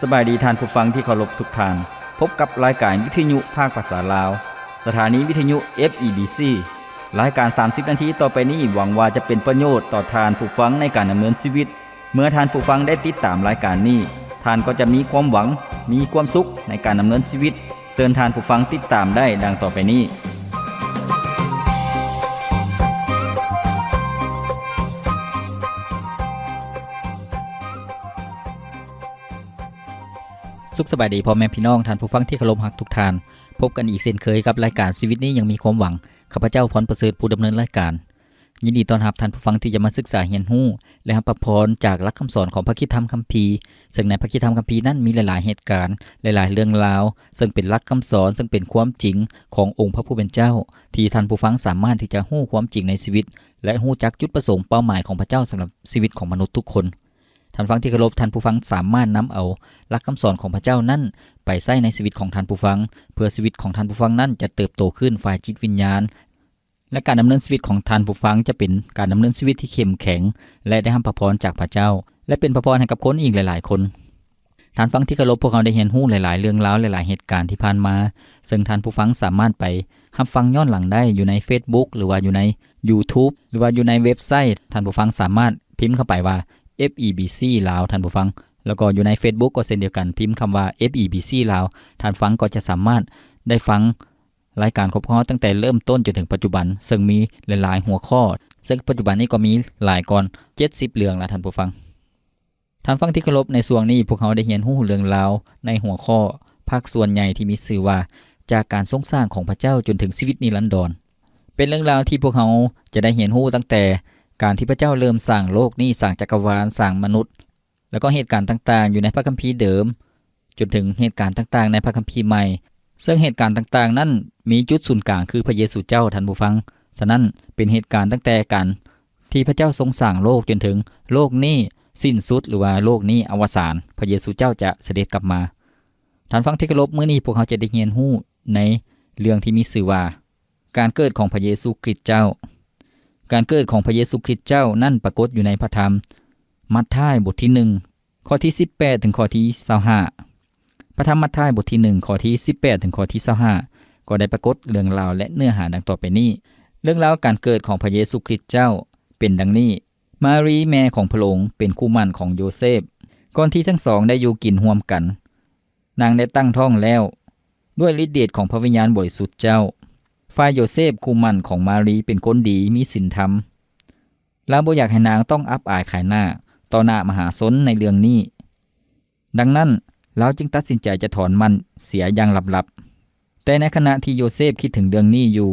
สบายดีท่านผู้ฟังที่เคารพทุกท่านพบกับรายการวิทยุภาคภาษาลาวสถานีวิทยุ FEBC รายการ30นาทีต่อไปนี้หวังว่าจะเป็นประโยชน์ต่อท่านผู้ฟังในการดำเนินชีวิตเมื่อท่านผู้ฟังได้ติดตามรายการนี้ท่านก็จะมีความหวังมีความสุขในการดำเนินชีวิตเชิญท่านผู้ฟังติดตามได้ดังต่อไปนี้สุขสบายดีพ่อแม่พี่น้องท่านผู้ฟังที่เคารพรักทุกท่านพบกันอีกเช่นเคยกับรายการชีวิตนี้ยังมีความหวังข้าพเจ้าพรประเสริฐผู้ดำเนินรายการยินดีต้อนรับท่านผู้ฟังที่จะมาศึกษาเรียนรู้และรับพรจากหลักคำสอนของพระคริสตธรรมคัมภีร์ซึ่งในพระคริสตธรรมคัมภีร์นั้นมีหลายๆเหตุการณ์หลายๆเรื่องราวซึ่งเป็นหลักคำสอนซึ่งเป็นความจริงขององค์พระผู้เป็นเจ้าที่ท่านผู้ฟังสามารถที่จะรู้ความจริงในชีวิตและรู้จักจุดประสงค์เป้าหมายของพระเจ้าสำหรับชีวิตของมนุษย์ทุกคนท่านฟังที่เคารพท่านผู้ฟังสามารถนำเอาหลักคำสอนของพระเจ้านั้นไปใช้ในชีวิตของท่านผู้ฟังเพื่อชีวิตของท่านผู้ฟังนั้นจะเติบโตขึ้นฝ่ายจิตวิญญาณและการดำเนินชีวิตของท่านผู้ฟังจะเป็นการดำเนินชีวิตที่เข้มแข็งและได้รับพระพรจากพระเจ้าและเป็นพระพรให้กับคนอีกหลายๆคนท่านฟังที่เคารพพวกเราได้เรียนรู้หลายๆเรื่องราวหลายๆเหตุการณ์ที่ผ่านมาซึ่งท่านผู้ฟังสามารถไปรับฟังย้อนหลังได้อยู่ใน Facebook หรือว่าอยู่ใน YouTube หรือว่าอยู่ในเว็บไซต์ท่านผู้ฟังสามารถพิมพ์เข้าไปว่าFEBC ลาวท่านผู้ฟังแล้วก็อยู่ใน Facebook ก็เช่นเดียวกันพิมพ์คำว่า FEBC ลาวท่านฟังก็จะสามารถได้ฟังรายการครบข้อตั้งแต่เริ่มต้นจนถึงปัจจุบันซึ่งมีหลายๆหัวข้อซึ่งปัจจุบันนี้ก็มีหลายก่อน70เรื่องแล้วท่านผู้ฟังท่านฟังที่เคารพในช่วงนี้พวกเขาได้เรียนรู้เรื่องราวในหัวข้อภาคส่วนใหญ่ที่มีชื่อว่าจากการทรงสร้างของพระเจ้าจนถึงชีวิตนิรันดรเป็นเรื่องราวที่พวกเขาจะได้เรียนรู้ตั้งแต่การที่พระเจ้าเริ่มสร้างโลกนี้สร้างจักรวาลสร้างมนุษย์แล้วก็เหตุการณ์ต่างๆอยู่ในพระคัมภีร์เดิมจนถึงเหตุการณ์ต่างๆในพระคัมภีร์ใหม่ซึ่งเหตุการณ์ต่างๆนั้นมีจุดศูนย์กลางคือพระเยซูเจ้าท่านผู้ฟังฉะนั้นเป็นเหตุการณ์ตั้งแต่การที่พระเจ้าทรงสร้างโลกจนถึงโลกนี้สิ้นสุดหรือว่าโลกนี้อวสานพระเยซูเจ้าจะเสด็จกลับมาท่านฟังที่เคารพมื้อนี้พวกเขาจะได้เรียนรู้ในเรื่องที่มีชื่อว่าการเกิดของพระเยซูคริสต์เจ้าการเกิดของพระเยซูคริสต์เจ้านั่นปรากฏอยู่ในพระธรรมมัทธิวบทที่1ข้อที่18ถึงข้อที่25พระธรรมมัทธิวบทที่1ข้อที่18ถึงข้อที่25ก็ได้ปรากฏเรื่องราวและเนื้อหาดังต่อไปนี้เรื่องราวการเกิดของพระเยซูคริสต์เจ้าเป็นดังนี้มารีแม่ของพระองค์เป็นคู่หมั่นของโยเซฟก่อนที่ทั้งสองได้อยู่กินร่วมกันนางได้ตั้งท้องแล้วด้วยฤทธิ์เดชของพระวิญญาณบริสุทธิ์เจ้าฝ่ายโยเซฟคู่หมั่นของมารีเป็นคนดีมีศีลธรรมแล้วบ่อยากให้นางต้องอับอายขายหน้าต่อหน้ามหาชนในเรื่องนี้ดังนั้นเราจึงตัดสินใจจะถอนมันเสียอย่างลับๆแต่ในขณะที่โยเซฟคิดถึงเรื่องนี้อยู่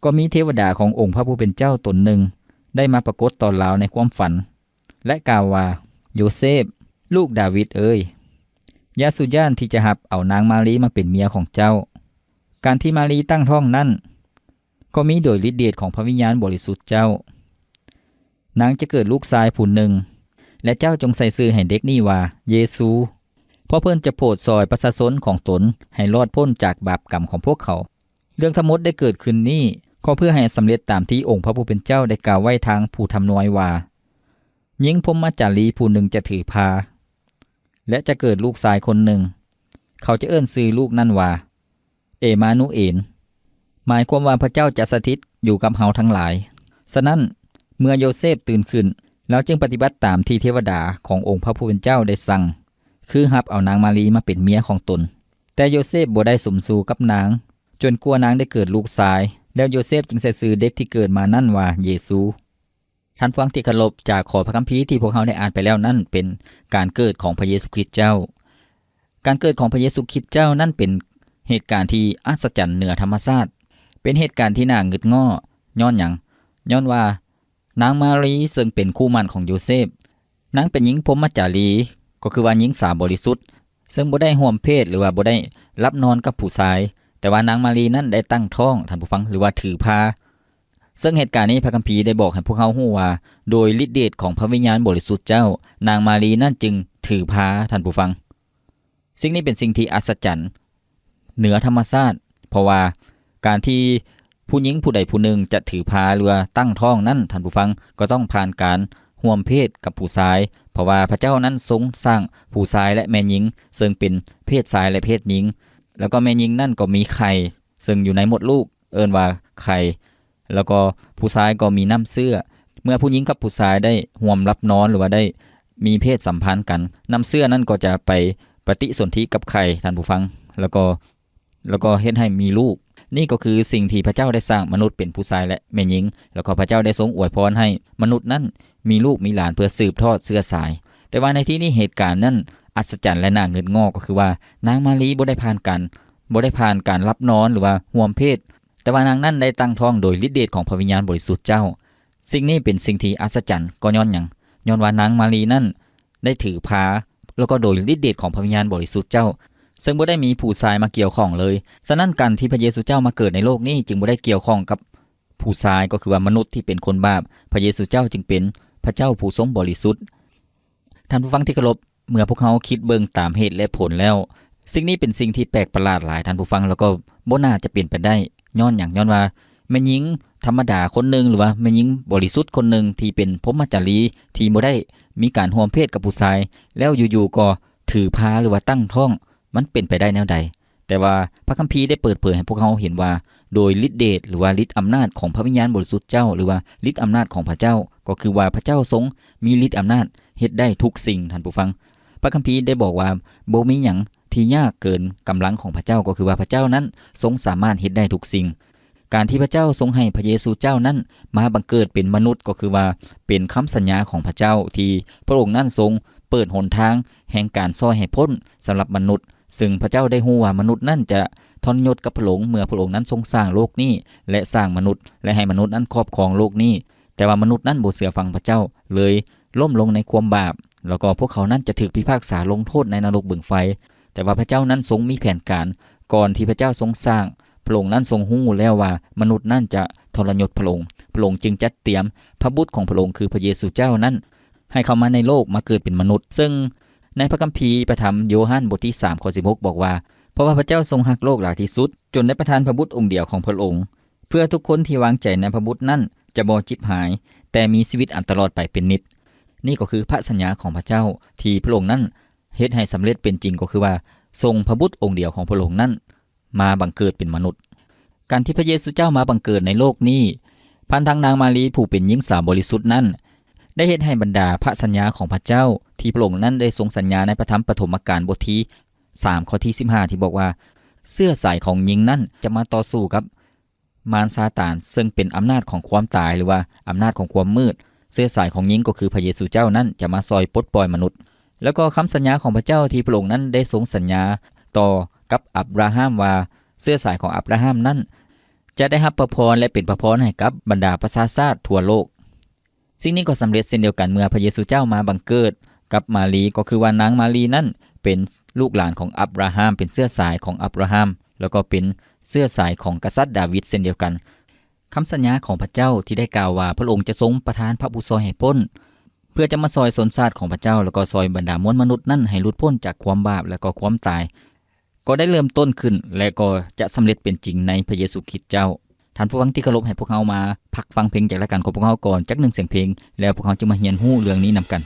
ก็มีเทวดาขององค์พระผู้เป็นเจ้าตนหนึ่งได้มาปรากฏต่อเราในความฝันและกล่าวว่าโยเซฟลูกดาวิดเอ้ยอย่าสุย่านที่จะหับเอานางมารีมาเป็นเมียของเจ้าการที่มารีตั้งท้องนั้นก็มีโดยฤทธิ์เดชของพระวิญญาณบริสุทธิ์เจ้านางจะเกิดลูกชายผู้หนึ่งและเจ้าจงใส่ชื่อให้เด็กนี้ว่าเยซูเพราะเพิ่นจะโปรดซอยประชาชนของตนให้รอดพ้นจากบาปกรรมของพวกเขาเรื่องทั้งหมดได้เกิดขึ้นนี้ก็เพื่อให้สำเร็จตามที่องค์พระผู้เป็นเจ้าได้กล่าวไว้ทางผู้ทำนวยว่าหญิงพรหมจารีผู้หนึ่งจะถือพาและจะเกิดลูกชายคนหนึ่งเขาจะเอิ้นชื่อลูกนั้นว่าเอมานูเอลหมายความว่าพระเจ้าจะสถิตอยู่กับเฮาทั้งหลายฉะนั้นเมื่อโยเซฟตื่นขึ้นแล้วจึงปฏิบัติตามที่เทวดาขององค์พระผู้เป็นเจ้าได้สั่งคือรับเอานางมารีมาเป็นเมียของตนแต่โยเซฟบ่ได้สมสู่กับนางจนกลัวนางได้เกิดลูกชายแล้วโยเซฟจึงใส่ชื่อเด็กที่เกิดมานั่นว่าเยซูท่านฟังที่เคารพจากข้อพระคัมภีร์ที่พวกเราได้อ่านไปแล้วนั่นเป็นการเกิดของพระเยซูคริสต์เจ้าการเกิดของพระเยซูคริสต์เจ้านั่นเป็นเหตุการณ์ที่อัศจรรย์เหนือธรรมชาติเป็นเหตุการณ์ที่น่าหงึดง้อย้อนหยังย้อนว่านางมารีซึ่งเป็นคู่หมั่นของโยเซฟนางเป็นหญิงพรหมจารีก็คือว่าหญิงสาวบริสุทธิ์ซึ่งบ่ได้ร่วมเพศหรือว่าบ่ได้รับนอนกับผู้ชายแต่ว่านางมารีนั้นได้ตั้งท้องท่านผู้ฟังหรือว่าถือพาซึ่งเหตุการณ์นี้พระคัมภีร์ได้บอกให้พวกเขารู้ว่าโดยฤทธิ์เดชของพระวิญญาณบริสุทธิ์เจ้านางมารีนั้นจึงถือพาท่านผู้ฟังสิ่งนี้เป็นสิ่งที่อัศจรรย์เหนือธรรมชาติเพราะว่าการที่ผู้หญิงผู้ใดผู้หนึ่งจะถือพาหรือตั้งท้องนั้นท่านผู้ฟังก็ต้องผ่านการร่วมเพศกับผู้ชายพ ราะว่าพระเจ้านั้นทรงสร้างผู้ชายและแม่หญิงซึ่งเป็นเพศชายและเพศหญิงแล้วก็แม่หญิงนั่นก็มีไข่ซึ่งอยู่ในมดลูกเอิ้นว่าไข่แล้วก็ผู้ชายก็มีน้ำเสื้อเมื่อผู้หญิงกับผู้ชายได้ร่วมรับนอนหรือว่าได้มีเพศสัมพันธ์กันน้ำเสื้อนั้นก็จะไปปฏิสนธิกับไข่ท่านผู้ฟังแล้วก็เฮ็ดให้มีลูกนี่ก็คือสิ่งที่พระเจ้าได้สร้างมนุษย์เป็นผู้ชายและแม่หญิงแล้วก็พระเจ้าได้ทรงอวยพรให้มนุษย์นั้นมีลูกมีหลานเพื่อสืบทอดเชื้อสายแต่ว่าในที่นี้เหตุการณ์นั้นอัศจรรย์และน่าเงินงอกก็คือว่านางมารีบ่ได้ผ่านการรับนอนหรือว่าร่วมเพศแต่ว่านางนั้นได้ตั้งท้องโดยฤทธิ์เดชของพระวิญญาณบริสุทธิ์เจ้าสิ่งนี้เป็นสิ่งที่อัศจรรย์ก็ย้อนหยังย้อนว่านางมารีนั้นได้ถือพาแล้วก็โดยฤทธิ์เดชของพระวิญญาณบริสุทธิ์เจ้าซึ่งบ่ได้มีผู้ชายมาเกี่ยวข้องเลยฉะนั้นการที่พระเยซูเจ้ามาเกิดในโลกนี้จึงบ่ได้เกี่ยวข้องกับผู้ชายก็คือว่ามนุษย์ที่เป็นคนบาปพระเยซูเจ้าจึงเป็นพระเจ้าผู้ทรงบริสุทธิ์ท่านผู้ฟังที่เคารพเมื่อพวกเขาคิดเบิ่งตามเหตุและผลแล้วสิ่งนี้เป็นสิ่งที่แปลกประหลาดหลายท่านผู้ฟังแล้วก็บ่น่าจะเป็นไปได้ย้อนว่าแม่หญิงธรรมดาคนนึงหรือว่าแม่หญิงบริสุทธิ์คนนึงที่เป็นพรหมจารีที่บ่ได้มีการร่วมเพศกับผู้ชายแล้วอยู่ๆก็ถือพาหรือว่าตั้งท้องมันเป็นไปได้แนวใดแต่ว่าพระคัมภีร์ได้เปิดเผยให้พวกเขาเห็นว่าโดยฤทธิเดชหรือว่าฤทธิ์อำนาจของพระวิญญาณบริสุทธิ์เจ้าหรือว่าฤทธิ์อำนาจของพระเจ้าก็คือว่าพระเจ้าทรงมีฤทธิ์อำนาจเฮ็ดได้ทุกสิ่งท่านผู้ฟังพระคัมภีร์ได้บอกว่าบ่มีหยังที่ยากเกินกำลังของพระเจ้าก็คือว่าพระเจ้านั้นทรงสามารถเฮ็ดได้ทุกสิ่งการที่พระเจ้าทรงให้พระเยซูเจ้านั้นมาบังเกิดเป็นมนุษย์ก็คือว่าเป็นคำสัญญาของพระเจ้าที่พระองค์นั้นทรงเปิดหนทางแห่งการซอยให้พ้นสำหรับมนุษย์ซึ่งพระเจ้าได้ฮู้ว่ามนุษย์นั้นจะทรยศกับพระองค์เมื่อพระองค์นั้นทรงสร้างโลกนี้และสร้างมนุษย์และให้มนุษย์นั้นครอบครองโลกนี้แต่ว่ามนุษย์นั้นบ่เชื่อฟังพระเจ้าเลยล้มลงในความบาปแล้วก็พวกเขานั้นจะถูกพิพากษาลงโทษในนรกบึงไฟแต่ว่าพระเจ้านั้นทรงมีแผนการก่อนที่พระเจ้าทรงสร้างพระองค์นั้นทรงฮู้แล้วว่ามนุษย์นั้นจะทรยศพระองค์จึงจัดเตรียมพระบุตรของพระองค์คือพระเยซูเจ้านั้นให้เข้ามาในโลกมาเกิดเป็นมนุษย์ซึ่งในพระคัมภีร์พระธรรมโยฮันบทที่3ข้อ16บอกว่าเพราะว่าพระเจ้าทรงรักโลกหลายที่สุดจนได้ประทานพระบุตรองค์เดียวของพระองค์เพื่อทุกคนที่วางใจในพระบุตรนั้นจะบ่ฉิบหายแต่มีชีวิตอันตลอดไปเป็นนิจนี่ก็คือพระสัญญาของพระเจ้าที่พระองค์นั้นเฮ็ดให้สำเร็จเป็นจริงก็คือว่าทรงพระบุตรองค์เดียวของพระองค์นั้นมาบังเกิดเป็นมนุษย์การที่พระเยซูเจ้ามาบังเกิดในโลกนี้ผ่านทางนางมารีผู้เป็นหญิงสาวบริสุทธิ์นั้นได้เฮ็ดให้บรรดาพระสัญญาของพระเจ้าที่พระองค์นั้นได้ทรงสัญญาในพระธรรมปฐมกาลบทที่3ข้อที่15ที่บอกว่าเสื้อสายของหญิงนั้นจะมาต่อสู้กับมารซาตานซึ่งเป็นอำนาจของความตายหรือว่าอำนาจของความมืดเสื้อสายของหญิงก็คือพระเยซูเจ้านั้นจะมาซอยปลดปล่อยมนุษย์แล้วก็คำสัญญาของพระเจ้าที่พระองค์นั้นได้ทรงสัญญาต่อกับอับราฮัมว่าเสื้อสายของอับราฮัมนั้นจะได้รับพระพรและเป็นพระพรให้กับบรรดาประชาชาติทั่วโลกสิ่งนี้ก็สำเร็จเช่นเดียวกันเมื่อพระเยซูเจ้ามาบังเกิดกับมารีก็คือว่านางมารีนั้นเป็นลูกหลานของอับราฮัมเป็นเสื้อสายของอับราฮัมแล้วก็เป็นเสื้อสายของกษัตริย์ดาวิดเช่นเดียวกันคำสัญญาของพระเจ้าที่ได้กล่าวว่าพระองค์จะทรงประทานพระผู้ซอยให้พ้นเพื่อจะมาซอยสนชาติของพระเจ้าแล้วก็ซอยบรรดามวลมนุษย์นั้นให้หลุดพ้นจากความบาปและก็ความตายก็ได้เริ่มต้นขึ้นและก็จะสำเร็จเป็นจริงในพระเยซูคริสต์เจ้าท่านผู้ฟังที่เคารพให้พวกเรามาพักฟังเพลงจากรายการของพวกเราก่อนจัก1เสียงเพลงแล้วพวกเราจะมาเรียนรู้เรื่องนี้นำกัน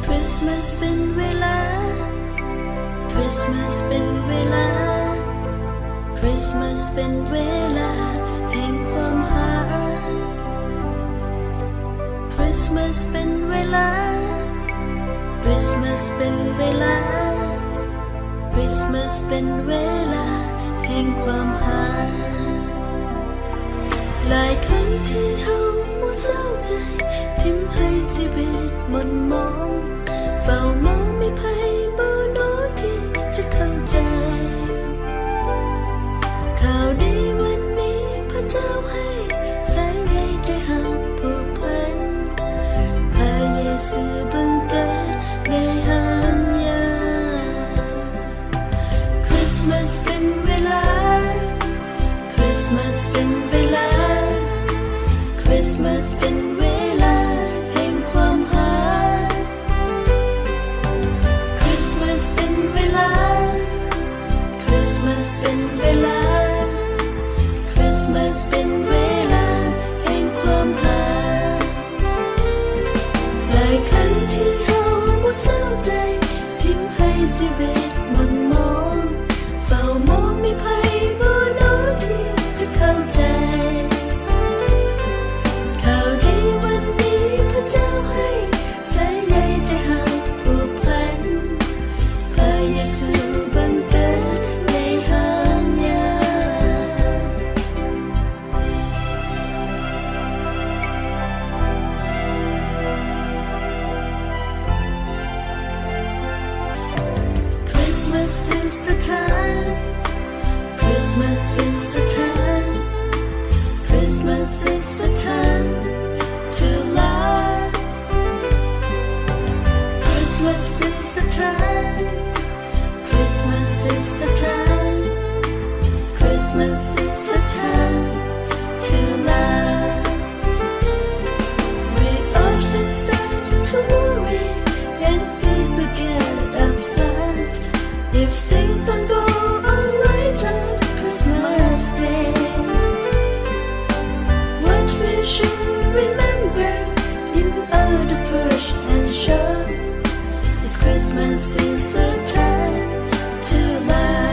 Christmas เป็นเวลา Christmas เป็นเวลา Christmas เป็นเวลาแห่งความหา Christmas เป็นเวลา Christmas เป็นเวลา Christmas เป็นเวลาแห่งความหาหลายครั้งที่เฮามัวเศร้าใจทิ่มให้ชีวิตหม่นหมองเฝ้ามองไม่ไผบ่โน้ที่จะเข้าใจข่าวดีวันนี้พระเจ้าให้สายใยใจหักผูกพันพระเยซูบังเกิดในห้ามยา Christmas เป็นเวลา Christmas เป็นเวลา Christmas เป็นเวลาแห่งความหา Christmas เป็นเวลา Christmas เป็นเวลา Christmas เป็นเวลาแห่งความหาหลายครั้งที่เฮาบ่เศร้าใจทิ้งให้ชีวิตหม่นหมองเฝ้ามองมีภัยบ่โน้ที่จะเข้าใจข่าวดีวันนี้พระเจ้าให้ใส่ใยใจหักผูกพันพระเยซูบังเกิดในหางยาChristmas is the time Christmas is the time Christmas is the time to love Christmas is the time Christmas is the time Christmas is the time to love We often start to worry and people get upset if things don't go alright on Christmas Day. What we should remember in all the push and shove is Christmas is a time to love.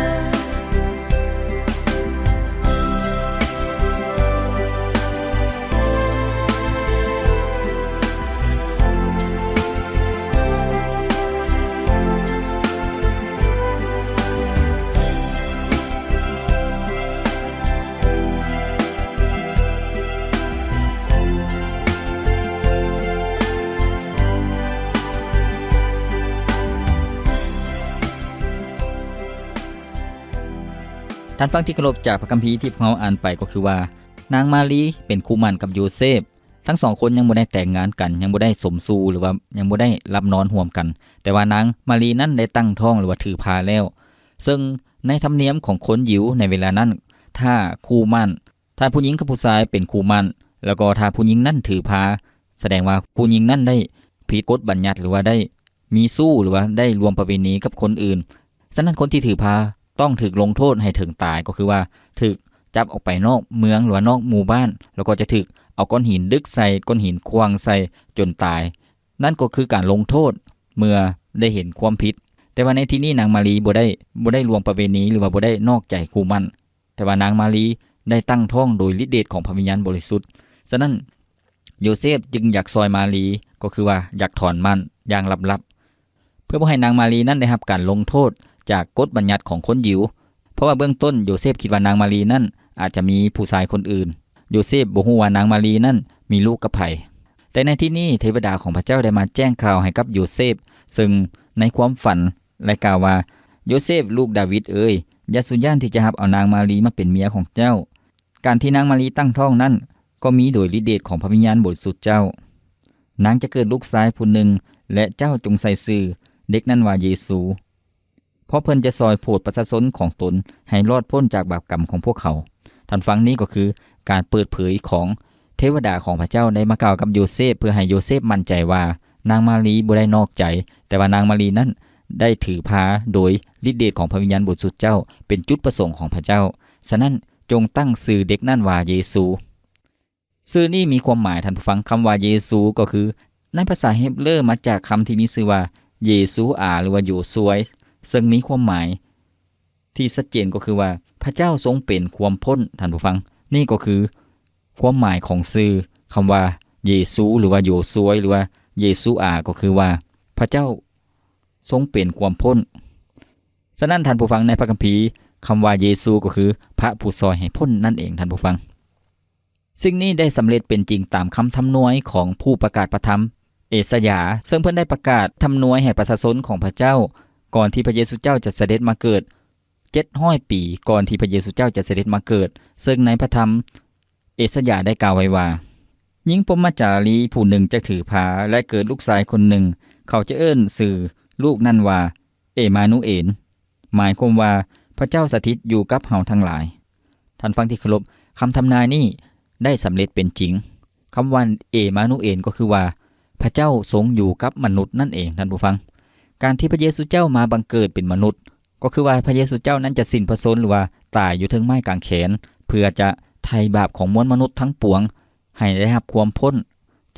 ท่านฟังที่เคารพจากพระคัมภีร์ที่พวกเราอ่านไปก็คือว่านางมารีเป็นคู่หมั่นกับโยเซฟทั้งสองคนยังบ่ได้แต่งงานกันยังบ่ได้สมสู่หรือว่ายังบ่ได้รับนอนร่วมกันแต่ว่านางมารีนั้นได้ตั้งท้องหรือว่าถือพาแล้วซึ่งในธรรมเนียมของคนยิวในเวลานั้นถ้าคู่หมั่นถ้าผู้หญิงกับผู้ชายเป็นคู่หมั่นแล้วก็ถ้าผู้หญิงนั้นถือพาแสดงว่าผู้หญิงนั้นได้ผิดกฎบัญญัติหรือว่าได้มีสู้หรือว่าได้รวมประเวณีกับคนอื่นฉะนั้นคนที่ถือพาต้องถูกลงโทษให้ถึงตายก็คือว่าถูกจับออกไปนอกเมืองหรือว่านอกหมู่บ้านแล้วก็จะถูกเอาก้อนหินดึกใส่ก้อนหินขว้างใส่จนตายนั่นก็คือการลงโทษเมื่อได้เห็นความผิดแต่ว่าในที่นี้นางมารีบ่ได้รวมประเวณีหรือว่าบ่ได้นอกใจคู่มั่นแต่ว่านางมารีได้ตั้งท้องโดยฤทธิ์เดชของพระวิญญาณบริสุทธิ์ฉะนั้นโยเซฟจึงอยากซอยมารีก็คือว่าอยากถอนมั่นอย่างลับๆเพื่อบ่ให้นางมารีนั้นได้รับการลงโทษจากกฎบัญญัติของคนยิวเพราะว่าเบื้องต้นโยเซฟคิดว่านางมารีนั้นอาจจะมีผู้ชายคนอื่นโยเซฟบ่ฮู้ว่านางมารีนั้นมีลูกกับไผแต่ในที่นี้เทวดาของพระเจ้าได้มาแจ้งข่าวให้กับโยเซฟซึ่งในความฝันและกล่าวว่าโยเซฟลูกดาวิดเอ้ยอย่าสุญญานที่จะรับเอานางมารีมาเป็นเมียของเจ้าการที่นางมารีตั้งท้องนั้นก็มีโดยฤทธิ์เดชของพระวิญญาณบริสุทธิ์เจ้านางจะเกิดลูกชายผู้หนึ่งและเจ้าจงใส่ชื่อเด็กนั้นว่าเยซูเพราะเพิ่นจะซอยโปรดประชาชนของตนให้รอดพ้นจากบาปกรรมของพวกเขาท่านฟังนี้ก็คือการเปิดเผยของเทวดาของพระเจ้าได้มากล่าวกับโยเซฟเพื่อให้โยเซฟมั่นใจว่านางมารีบ่ได้นอกใจแต่ว่านางมารีนั้นได้ถือพาโดยฤทธิ์เดชของพระวิญญาณบริสุทธิ์เจ้าเป็นจุดประสงค์ของพระเจ้าฉะนั้นจงตั้งชื่อเด็กนั้นว่าเยซูชื่อนี้มีความหมายท่านผู้ฟังคำว่าเยซูก็คือในภาษาเฮบรูมาจากคำที่มีชื่อว่าเยซูอาหรือว่าโยซวยซึ่งมีความหมายที่ชัดเจนก็คือว่าพระเจ้าทรงเป็นความพ้นท่านผู้ฟังนี่ก็คือความหมายของชื่อคำว่าเยซูหรือว่าโยซวยหรือว่าเยซูอาก็คือว่าพระเจ้าทรงเป็นความพ้นฉะนั้นท่านผู้ฟังในพระคัมภีร์คำว่าเยซูก็คือพระผู้ซอยให้พ้นนั่นเองท่านผู้ฟังสิ่งนี้ได้สำเร็จเป็นจริงตามคำทำนวยของผู้ประกาศพระธรรมเอสยาห์ซึ่งเพิ่นได้ประกาศทำนวยให้ประชาชนของพระเจ้าก่อนที่พระเยซูเจ้าจะเสด็จมาเกิด700 ปีก่อนที่พระเยซูเจ้าจะเสด็จมาเกิดซึ่งในพระธรรมเอสยาห์ได้กล่าวไว้ว่าหญิงพรหมจารีผู้หนึ่งจะถือพาและเกิดลูกชายคนหนึ่งเขาจะเอิ้นชื่อลูกนั้นว่าเอมานูเอลหมายความว่าพระเจ้าสถิตอยู่กับเฮาทั้งหลายท่านฟังที่เคารพ คำทำนายนี้ได้สำเร็จเป็นจริงคำว่าเอมานูเอลก็คือว่าพระเจ้าทรงอยู่กับมนุษย์นั่นเองท่านผู้ฟังการที่พระเยซูเจ้ามาบังเกิดเป็นมนุษย์ก็คือว่าพระเยซูเจ้านั้นจะสิ้นพระชนม์หรือว่าตายอยู่เทิงไม้กางเขนเพื่อจะไถ่บาปของมวลมนุษย์ทั้งปวงให้ได้รับความพ้น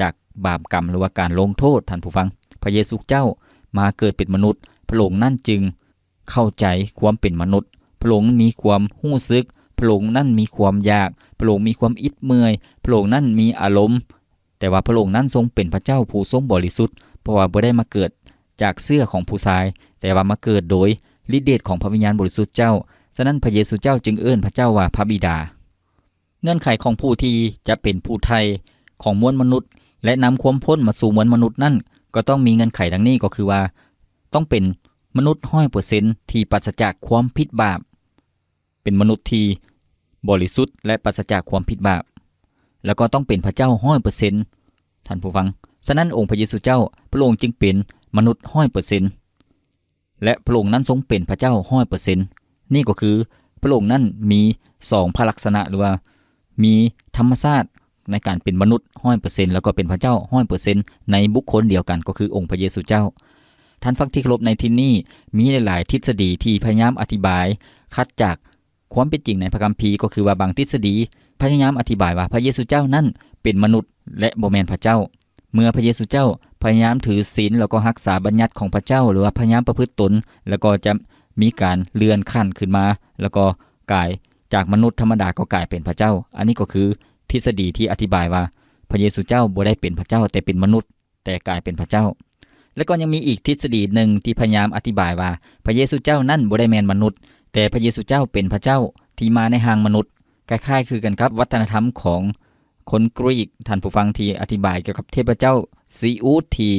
จากบาปกรรมหรือว่าการลงโทษท่านผู้ฟังพระเยซูเจ้ามาเกิดเป็นมนุษย์พระองค์นั่นจึงเข้าใจความเป็นมนุษย์พระองค์มีความรู้สึกพระองค์นั่นมีความอยากพระองค์มีความอิดเมื่อยพระองค์นั่นมีอารมณ์แต่ว่าพระองค์นั้นทรงเป็นพระเจ้าผู้ทรงบริสุทธิ์เพราะว่าบ่ได้มาเกิดจากเสื้อของผู้ชายแต่ว่ามาเกิดโดยฤทธิ์เดชของพระวิญญาณบริสุทธิ์เจ้าฉะนั้นพระเยซูเจ้าจึงเอิ้นพระเจ้าว่าพระบิดาเงื่อนไขของผู้ที่จะเป็นผู้ไทยของมวลมนุษย์และนำความพ้นมาสู่มวลมนุษย์นั่นก็ต้องมีเงื่อนไขดังนี้ก็คือว่าต้องเป็นมนุษย์ 100% ที่ปราศจากความผิดบาปเป็นมนุษย์ที่บริสุทธิ์และปราศจากความผิดบาปแล้วก็ต้องเป็นพระเจ้า 100% ท่านผู้ฟังฉะนั้นองค์พระเยซูเจ้าพระองค์จึงเป็นมนุษย์ 100% และพระองค์นั้นทรงเป็นพระเจ้า 100% นี่ก็คือพระองค์นั้นมี2พระลักษณะหรือว่ามีธรรมชาติในการเป็นมนุษย์ 100% แล้วก็เป็นพระเจ้า 100% ในบุคคลเดียวกันก็คือองค์พระเยซูเจ้าท่านฟังที่เคารพในที่นี้มีหลายๆทฤษฎีที่พยายามอธิบายคัดจากความเป็นจริงในพระคัมภีร์ก็คือว่าบางทฤษฎีพยายามอธิบายว่าพระเยซูเจ้านั้นเป็นมนุษย์และบ่แม่นพระเจ้าเมื่อพระเยซูเจ้าพยายามถือศีลแล้วก็รักษาบัญญัติของพระเจ้าหรือว่าพยายามประพฤติตนแล้วก็จะมีการเลื่อนขั้นขึ้นมาแล้วก็กลายจากมนุษย์ธรรมดาก็กลายเป็นพระเจ้าอันนี้ก็คือทฤษฎีที่อธิบายว่าพระเยซูเจ้าบ่ได้เป็นพระเจ้าแต่เป็นมนุษย์แต่กลายเป็นพระเจ้าแล้วก็ยังมีอีกทฤษฎีหนึ่งที่พยายามอธิบายว่าพระเยซูเจ้านั้นบ่ได้แม่นมนุษย์แต่พระเยซูเจ้าเป็นพระเจ้าที่มาในหางมนุษย์คล้ายๆคือกันครับวัฒนธรรมของคนกรีกท่านผู้ฟังที่อธิบายเกี่ยวกับเทพเจ้าซีอูสที่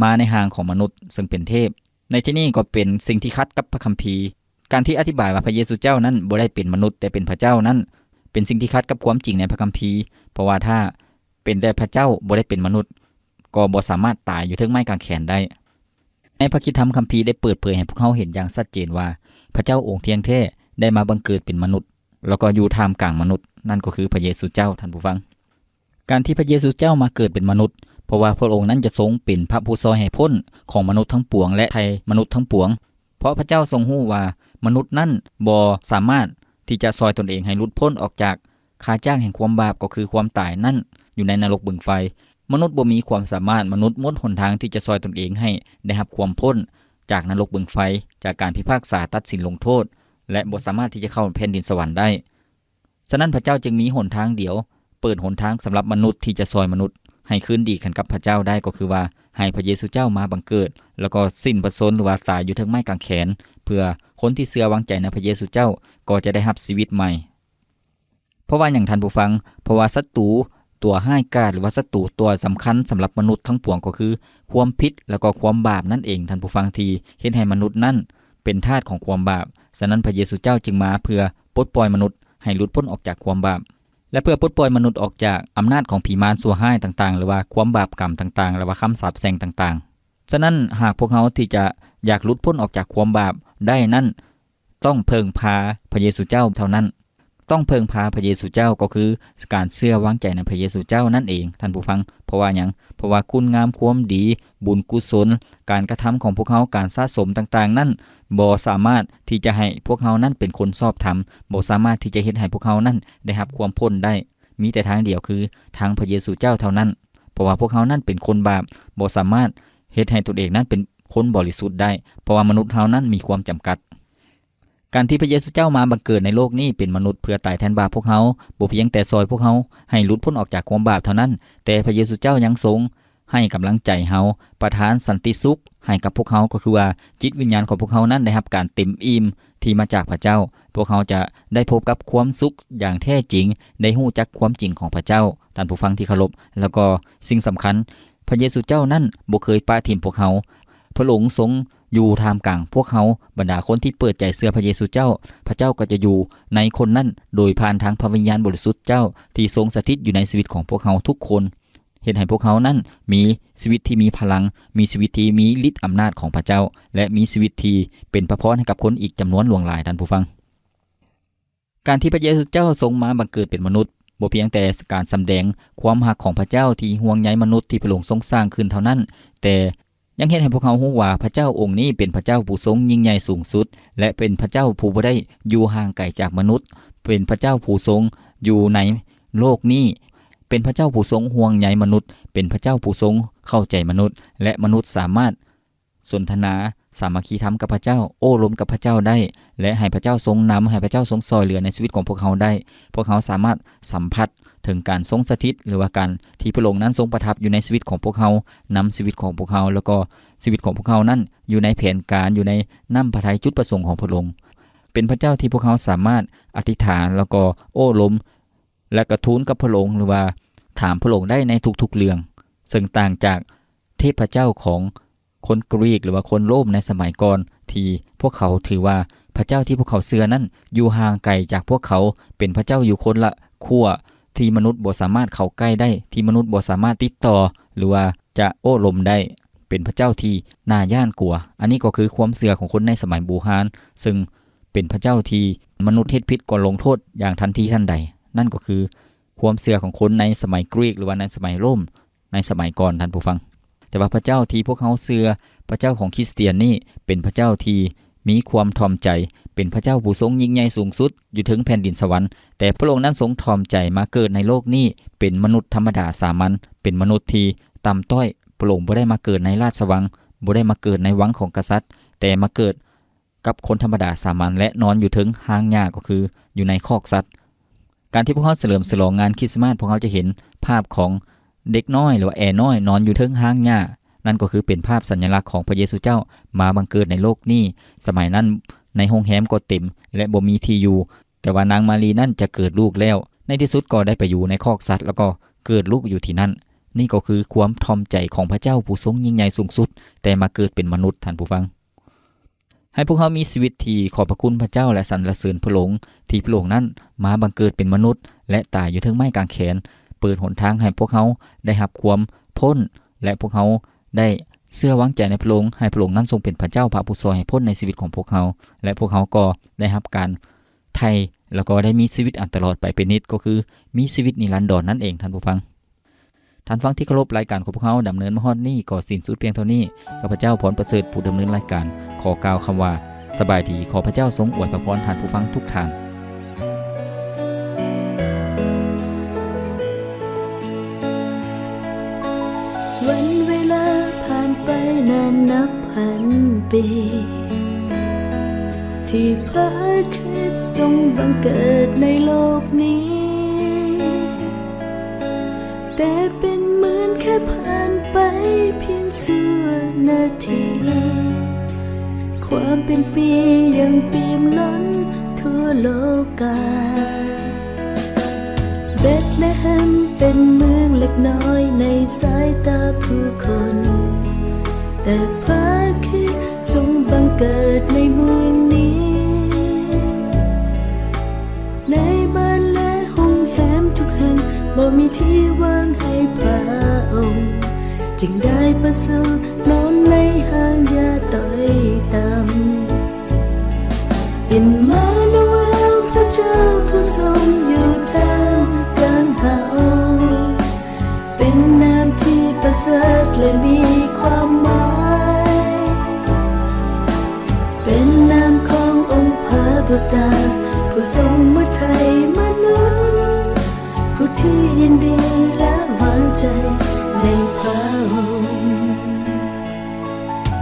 มาในหางของมนุษย์ซึ่งเป็นเทพในที่นี้ก็เป็นสิ่งที่ขัดกับพระคัมภีร์การที่อธิบายว่าพระเยซูเจ้านั้นบ่ได้เป็นมนุษย์แต่เป็นพระเจ้านั้นเป็นสิ่งที่ขัดกับความจริงในพระคัมภีร์เพราะว่าถ้าเป็นแต่พระเจ้าบ่ได้เป็นมนุษย์ก็บ่สามารถตายอยู่เทิงไม้กางแขนได้ในพระคริสตธรรมคัมภีร์ได้เปิดเผยให้พวกเขาเห็นอย่างชัดเจนว่าพระเจ้าองค์เที่ยงแท้ได้มาบังเกิดเป็นมนุษย์แล้วก็อยู่ท่ามกลางมนุษย์นั่นก็คือพระเยซูเจ้าท่านผู้ฟังการที่พระเยซูเจ้ามาเกิดเป็นมนุษย์เพราะว่าพระองค์นั้นจะทรงเป็นพระผู้ซอยให้พ้นของมนุษย์ทั้งปวงและไถ่มนุษย์ทั้งปวงเพราะพระเจ้าทรงรู้ว่ามนุษย์นั้นบ่สามารถที่จะซอยตนเองให้หลุดพ้นออกจากค่าจ้างแห่งความบาปก็คือความตายนั่นอยู่ในนรกบึงไฟมนุษย์บ่มีความสามารถมนุษย์หมดหนทางที่จะซอยตนเองให้ได้รับความพ้นจากนรกบึงไฟจากการพิพากษาตัดสินลงโทษและบ่สามารถที่จะเข้าแผ่นดินสวรรค์ได้ฉะนั้นพระเจ้าจึงมีหนทางเดียวเปิดหนทางสำหรับมนุษย์ที่จะซอยมนุษย์ให้คืนดีกันกับพระเจ้าได้ก็คือว่าให้พระเยซูเจ้ามาบังเกิดแล้วก็สิ้นพระชนม์หรือว่าตายอยู่เทิงไม้กางแขนเพื่อคนที่เชื่อวางใจในพระเยซูเจ้าก็จะได้รับชีวิตใหม่เพราะว่าอย่างท่านผู้ฟังเพราะว่าศัตรูตัวห้ายกาจหรือว่าศัตรูตัวสำคัญสำหรับมนุษย์ทั้งปวงก็คือความผิดแล้วก็ความบาปนั่นเองท่านผู้ฟังที่เฮ็ดให้มนุษย์นั้นเป็นทาสของความบาปฉะนั้นพระเยซูเจ้าจึงมาเพื่อปลดปล่อยมนุษย์ให้หลุดพ้นออกจากความบาปและเพื่อปลดปล่อยมนุษย์ออกจากอำนาจของผีมารชั่วร้ายต่างๆหรือว่าความบาปกรรมต่างๆหรือว่าคำสาปแช่งต่างๆฉะนั้นหากพวกเขาที่จะอยากหลุดพ้นออกจากความบาปได้นั้นต้องเพิ่งพาพระเยซูเจ้าเท่านั้นต้องเพิ่งพาพระเยซูเจ้าก็คือการเชื่อวางใจในพระเยซูเจ้านั่นเองท่านผู้ฟังเพราะว่าหยังเพราะว่าคุณงามความดีบุญกุศลการกระทำของพวกเขาการสะสมต่างๆนั้นบ่สามารถที่จะให้พวกเขานั้นเป็นคนชอบธรรมบ่สามารถที่จะเฮ็ดให้พวกเขานั้นได้รับความพ้นได้มีแต่ทางเดียวคือทางพระเยซูเจ้าเท่านั้นเพราะว่าพวกเขานั้นเป็นคนบาปบ่สามารถเฮ็ดให้ตนเองนั้นเป็นคนบริสุทธิ์ได้เพราะว่ามนุษย์เฮานั้นมีความจำกัดการที่พระเยซูเจ้ามาบังเกิดในโลกนี้เป็นมนุษย์เพื่อตายแทนบาปพวกเขาบ่เพียงแต่ซอยพวกเขาให้หลุดพ้นออกจากความบาปเท่านั้นแต่พระเยซูเจ้ายังทรงให้กำลังใจเฮาประทานสันติสุขให้กับพวกเขาก็คือว่าจิตวิญญาณของพวกเขานั้นได้รับการเต็มอิ่มที่มาจากพระเจ้าพวกเขาจะได้พบกับความสุขอย่างแท้จริงได้รู้จักความจริงของพระเจ้าท่านผู้ฟังที่เคารพแล้วก็สิ่งสำคัญพระเยซูเจ้านั้นบ่เคยปราทิมพวกเขาพระองค์ทรงอยู่ท่ามกลางพวกเขาบรรดาคนที่เปิดใจเชื่อพระเยซูเจ้าพระเจ้าก็จะอยู่ในคนนั้นโดยผ่านทางพระวิญญาณบริสุทธิ์เจ้าที่ทรงสถิตอยู่ในชีวิตของพวกเขาทุกคนเห็นให้พวกเขานั้นมีชีวิตที่มีพลังมีชีวิตที่มีฤทธิ์อำนาจของพระเจ้าและมีชีวิตที่เป็นพระพรให้กับคนอีกจำนวนหลวงหลายท่านผู้ฟัง การที่พระเยซูเจ้าทรงมาบังเกิดเป็นมนุษย์บ่เพียงแต่การสำแดงความรักของพระเจ้าที่ห่วงใยมนุษย์ที่พระองค์ทรงสร้างขึ้นเท่านั้นแต่ยังเห็นให้พวกเขารู้ว่าพระเจ้าองค์นี้เป็นพระเจ้าผู้ทรงยิ่งใหญ่สูงสุดและเป็นพระเจ้าผู้บ่ได้อยู่ห่างไกลจากมนุษย์เป็นพระเจ้าผู้ทรงอยู่ในโลกนี้เป็นพระเจ้าผู้ทรงห่วงใยมนุษย์เป็นพระเจ้าผู้ทรงเข้าใจมนุษย์และมนุษย์สามารถสนทนาสามัคคีธรรมกับพระเจ้าโอ้ล้มกับพระเจ้าได้และให้พระเจ้าทรงนำให้พระเจ้าทรงซอยเหลือในชีวิตของพวกเขาได้พวกเขาสามารถสัมผัสถึงการทรงสถิตหรือว่าการที่พระองค์นั้นทรงประทับอยู่ในชีวิตของพวกเขานำชีวิตของพวกเขาแล้วก็ชีวิตของพวกเขานั้นอยู่ในแผนการอยู่ในน้ำพระทัยจุดประสงค์ของพระองค์เป็นพระเจ้าที่พวกเขาสามารถอธิษฐานแล้วก็โอ้ล้มและกระทูลกับพระองค์หรือว่าถามพระองค์ได้ในทุกๆเรื่องซึ่งต่างจากเทพเจ้าของคนกรีกหรือว่าคนโรมในสมัยก่อนที่พวกเขาถือว่าพระเจ้าที่พวกเขาเชื่อนั้นอยู่ห่างไกลจากพวกเขาเป็นพระเจ้าอยู่คนละขั้วที่มนุษย์บ่สามารถเข้าใกล้ได้ที่มนุษย์บ่สามารถติดต่อหรือว่าจะโอ้ลมได้เป็นพระเจ้าที่น่าย่านกลัวอันนี้ก็คือความเชื่อของคนในสมัยโบราณซึ่งเป็นพระเจ้าที่มนุษย์เฮ็ดผิดก็ลงโทษอย่างทันทีทันใดนั่นก็คือความเชื่อของคนในสมัยกรีกหรือว่าในสมัยโรมในสมัยก่อนท่านผู้ฟังแต่ว่าพระเจ้าที่พวกเขาเชื่อพระเจ้าของคริสเตียนนี่เป็นพระเจ้าที่มีความถ่อมใจเป็นพระเจ้าผู้ทรงยิ่งใหญ่สูงสุดอยู่ถึงแผ่นดินสวรรค์แต่พระองค์นั้นทรงถ่อมใจมาเกิดในโลกนี้เป็นมนุษย์ธรรมดาสามัญเป็นมนุษย์ที่ต่ำต้อยพระองค์บ่ได้มาเกิดในราชวังบ่ได้มาเกิดในวังของกษัตริย์แต่มาเกิดกับคนธรรมดาสามัญและนอนอยู่ถึงหางหญ้าก็คืออยู่ในคอกสัตว์การที่พวกเขาเฉลิมฉลองงานคริสต์มาสพวกเขาจะเห็นภาพของเด็กน้อยหรือว่าแอน้อยนอนอยู่ถึงหางหญ้านั่นก็คือเป็นภาพสัญลักษณ์ของพระเยซูเจ้ามาบังเกิดในโลกนี้สมัยนั้นในโรงแรมก็เต็มและบ่มีที่อยู่แต่ว่านางมารีนั่นจะเกิดลูกแล้วในที่สุดก็ได้ไปอยู่ในคอกสัตว์แล้วก็เกิดลูกอยู่ที่นั่นนี่ก็คือความถ่อมใจของพระเจ้าผู้ทรงยิ่งใหญ่สูงสุดแต่มาเกิดเป็นมนุษย์ท่านผู้ฟังให้พวกเขามีชีวิตที่ขอบพระคุณพระเจ้าและสรรเสริญพระองค์ที่พระองค์นั้นมาบังเกิดเป็นมนุษย์และตายอยู่ถึงไม้กางเขนเปิดหนทางให้พวกเขาได้รับความพ้นและพวกเขาได้เชื่อวางใจในพระองค์ให้พระองค์นั้นทรงเป็นพระเจ้าพระผู้ทรงให้พ้นในชีวิตของพวกเขาและพวกเขาก็ได้รับการไถ่แล้วก็ได้มีชีวิตอันตลอดไปเป็นนิจก็คือมีชีวิตนิรันดรนั่นเองท่านผู้ฟังท่านฟังที่เคารพรายการของพวกเขาดำเนินมาฮอดนี้ก็สิ้นสุดเพียงเท่านี้ข้าพเจ้าพรประเสริฐผู้ดำเนินรายการขอกล่าวคำว่าสบายดีขอพระเจ้าทรงอวยพรท่านผู้ฟังทุกท่านวันเวลาผ่านไปนานนับพันปีที่พระคริสต์ทรงบังเกิดในโลกนี้แต่เป็นเหมือนแค่ผ่านไปเพียงเสี้ยวนาทีความเป็นปียังเปี่ยมล้นทั่วโลกาเบธเลเฮมเป็นเมืองเล็กน้อยในสายตาผู้คนแต่พระคริสต์ทรงบังเกิดในเมืองนี้ในบ้านและห้องแหมทุกแห่งบ่มีที่ว่างให้พระองค์จึงได้ประสูตินอนในห้างหญ้าต้อยต่ำอิมมานูเอลพระเจ้าผู้ทรงอยู่ท่ามกลางเฮาเป็นนามที่ประเสริฐและมีความหมายเป็นนามขององค์พระบุตรผู้ทรงมุทัยมนุษย์ผู้ที่ยินดีและวางใจในพระองค์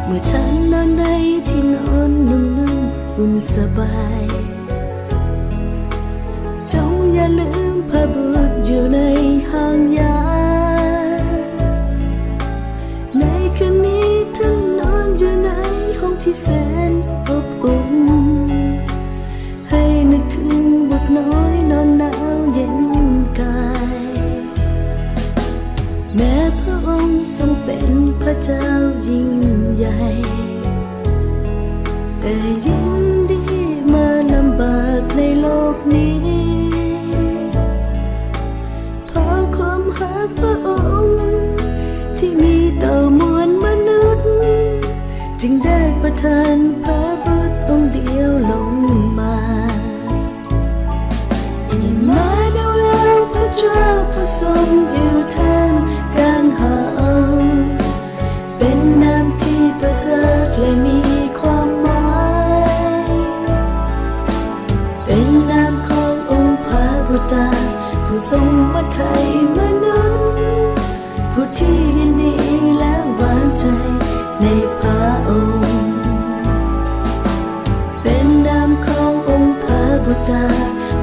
เมื่อท่านนอนในที่นอนนุ่มๆอุ่นสบายจงอย่าลืมพระบุตรอยู่ในห้างหญ้าในคืนนี้ท่านนอนอยู่ในห้องที่แสนอบอุ่นให้นึกถึงบุตรน้อยนอนหนาวเย็นกายแม้พระองค์ทรงเป็นพระเจ้ายิ่งใหญ่แต่ยินดีมาลำบากในโลกนี้เพราะความรักพระองค์ที่มีต่อมวลมนุษย์จึงได้ประทานพระบุตรองค์เดียวลงมา ทรงอยู่ท่ามกลางเฮาเป็นน้ำที่ประเสริฐและมีความหมายเป็นน้ำขององค์พระบุตรผู้ทรงมาไถ่มนุษย์ผู้ที่ยินดีและวางใจในพระองค์เป็นน้ำขององค์พระบุตร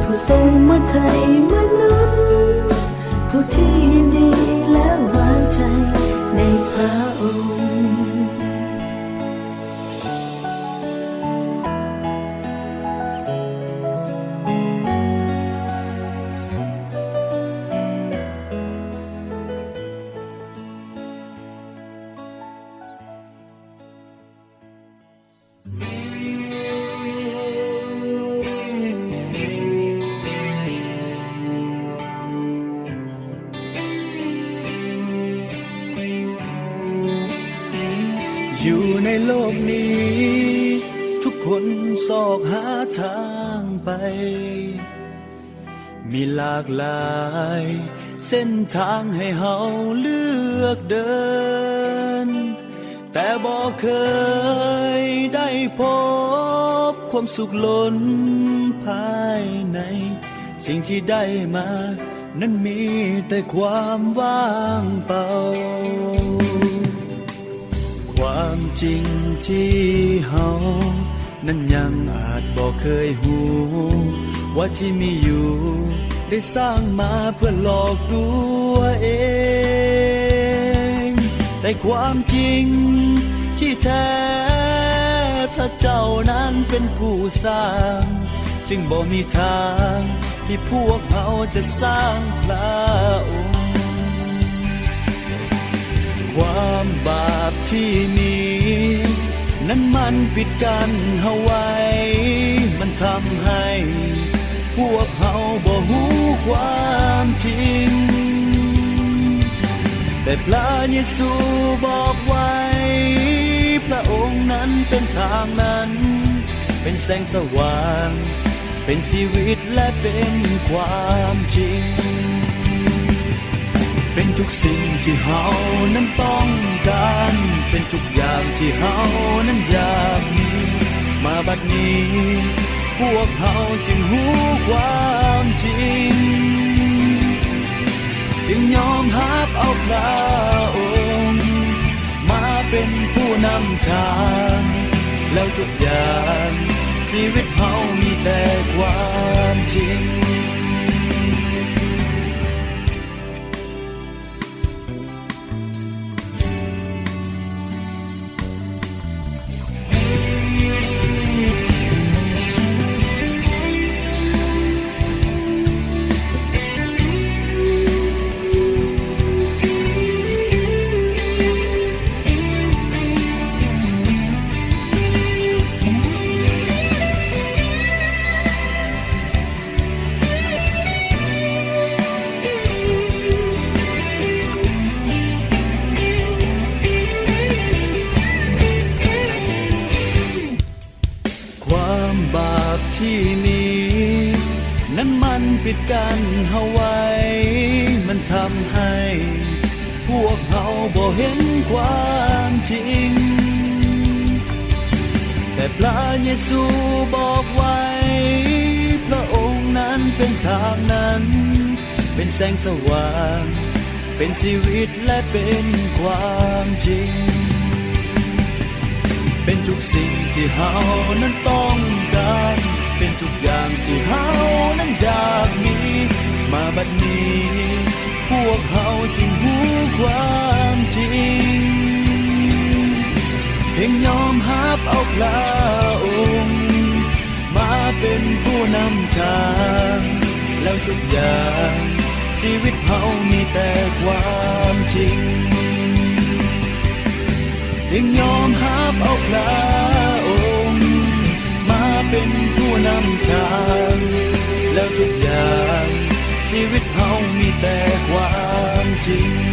ผู้ทรงมาไถ่มนุษย์ผู้ที่ยินดีและวางใจในพระองค์อยู่ในโลกนี้ทุกคนสอกหาทางไปมีหลากหลายเส้นทางให้เฮาเลือกเดินแต่บ่เคยได้พบความสุขล้นภายในสิ่งที่ได้มานั้นมีแต่ความว่างเปล่าความจริงที่เฮานั้นยังอาจบ่เคยหูว่าที่มีอยู่ได้สร้างมาเพื่อหลอกตัวเองแต่ความจริงที่แท้พระเจ้านั้นเป็นผู้สร้างจึงบ่มีทางที่พวกเฮาจะสร้างพระองค์ความบาปที่มีนั้นมันปิดกันเฮาไว้มันทำให้พวกเฮาบ่ฮู้ความจริงแต่พระเยซูบอกไว้พระองค์นั้นเป็นทางนั้นเป็นแสงสว่างเป็นชีวิตและเป็นความจริงเป็นทุกสิ่งที่เฮานั้นต้องการเป็นทุกอย่างที่เฮานั้นอยากมีมาบัดนี้พวกเฮาจึงรู้ความจริงจึงยอมรับเอาพระองค์มาเป็นผู้นำทางแล้วทุกอย่างชีวิตเฮามีแต่ความจริงบาปที่มีนั้นมันปิดกันเฮาไว้มันทำให้พวกเฮาบ่เห็นความจริงแต่พระเยซูบอกไว้พระองค์นั้นเป็นทางนั้นเป็นแสงสว่างเป็นชีวิตและเป็นความจริงเป็นทุกสิ่งที่เฮานั้นต้องการเป็นทุกอย่างที่เฮานั้นอยากมีมาบัดนี้พวกเฮาจึงรู้ความจริงเพียงยอมรับเอาพระองค์มาเป็นผู้นำทางแล้วทุกอย่างชีวิตเฮามีแต่ความจริงยังยอมรับเอาพระองค์มาเป็นผู้นำทางแล้วทุกอย่างชีวิตเฮามีแต่ความจริง